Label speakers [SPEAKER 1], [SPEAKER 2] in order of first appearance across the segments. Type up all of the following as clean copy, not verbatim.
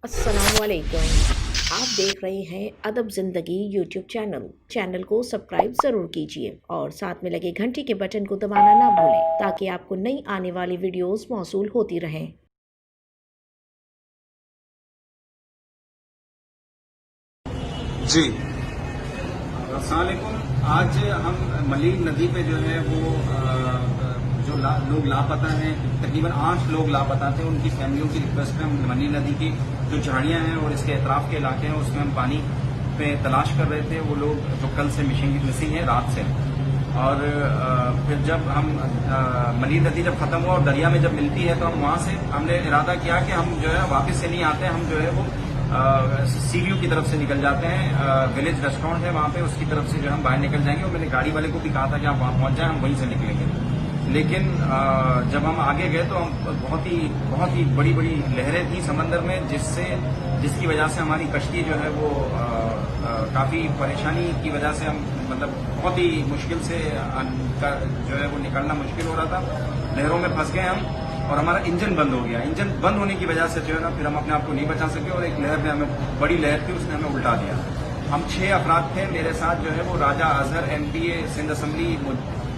[SPEAKER 1] अस्सलामुअलैकुम। आप देख रहे हैं अदब ज़िंदगी यूट्यूब चैनल को सब्सक्राइब ज़रूर कीजिए और साथ में लगे घंटी के बटन को दबाना ना भूलें ताकि आपको नई आने वाली वीडियोस मौसूल होती रहें।
[SPEAKER 2] जी।
[SPEAKER 3] अस्सलाम वालेकुम। आज हम मलीर नदी पे जो है वो जो लोग लापता हैं, तकरीबन 8 लोग लापता थे, उनकी फैमिलियों की रिक्वेस्ट पे हम मलीर नदी की जो झाड़ियां हैं और इसके अतराफ के इलाके हैं उसमें हम पानी पे तलाश कर रहे थे। वो लोग जो कल से मिसिंग है रात से। और फिर जब हम मलीर नदी जब खत्म हुआ और दरिया में जब मिलती है तो हम वहां से हमने इरादा किया कि हम जो है वापस से नहीं आते, हम जो है वो सीव्यू की तरफ से निकल जाते हैं। विलेज रेस्टोरेंट है वहां पे, उसकी तरफ से जो हम बाहर निकल जाएंगे। और मैंने गाड़ी वाले को भी कहा था कि आप वहां पहुंच जाएं, हम वहीं से निकलेंगे। लेकिन जब हम आगे गए तो हम बहुत ही बड़ी बड़ी लहरें थी समंदर में, जिसकी वजह से हमारी कश्ती जो है वो काफी परेशानी की वजह से हम मतलब बहुत ही मुश्किल से जो है वो निकलना मुश्किल हो रहा था। लहरों में फंस गए हम और हमारा इंजन बंद हो गया। इंजन बंद होने की वजह से जो है ना फिर हम अपने आप को नहीं बचा सके और एक लहर ने हमें, बड़ी लहर थी, उसने हमें उल्टा दिया। हम 6 अफराद थे, मेरे साथ जो है वो राजा अजहर MPA सिंध असम्बली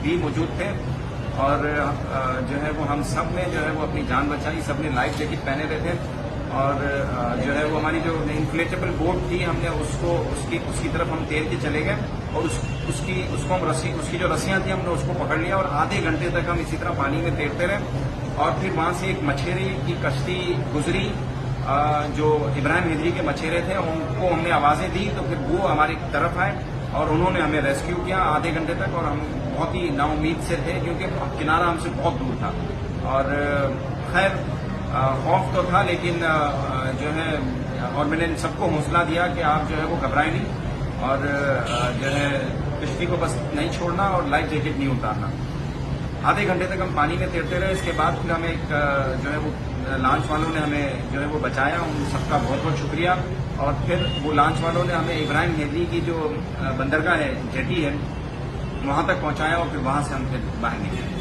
[SPEAKER 3] भी मौजूद थे। और जो है वो हम सब ने जो है वो अपनी जान बचाई, सब ने लाइफ जैकेट पहने हुए थे। और जो है वो हमारी जो इन्फ्लेटेबल बोट थी, हमने उसकी तरफ हम तैर के चले गए और उसको हम उसकी जो रस्सियां थी हमने उसको पकड़ लिया और आधे घंटे तक हम इसी तरह पानी में तैरते रहे। और फिर वहां से एक मछेरे की कश्ती गुजरी, जो इब्राहिम हैदरी के मछेरे थे, उनको हमने आवाजें दी तो फिर वो हमारी तरफ आए और उन्होंने हमें रेस्क्यू किया आधे घंटे तक। और हम बहुत ही नाउम्मीद से थे क्योंकि किनारा हमसे बहुत दूर था। और खैर खौफ तो था, लेकिन जो है और मैंने सबको हौसला दिया कि आप जो है वो घबराए नहीं और जो है कश्ती को बस नहीं छोड़ना और लाइफ जैकेट नहीं उतारना। आधे घंटे तक हम पानी में तैरते रहे। इसके बाद फिर हमें एक जो है वो लॉन्च वालों ने हमें जो है वो बचाया, उन सबका बहुत बहुत शुक्रिया। और फिर वो लॉन्च वालों ने हमें इब्राहिम हैदरी की जो बंदरगाह है, जेटी है, वहां तक पहुंचाया और फिर वहां से हम फिर बाहर निकले।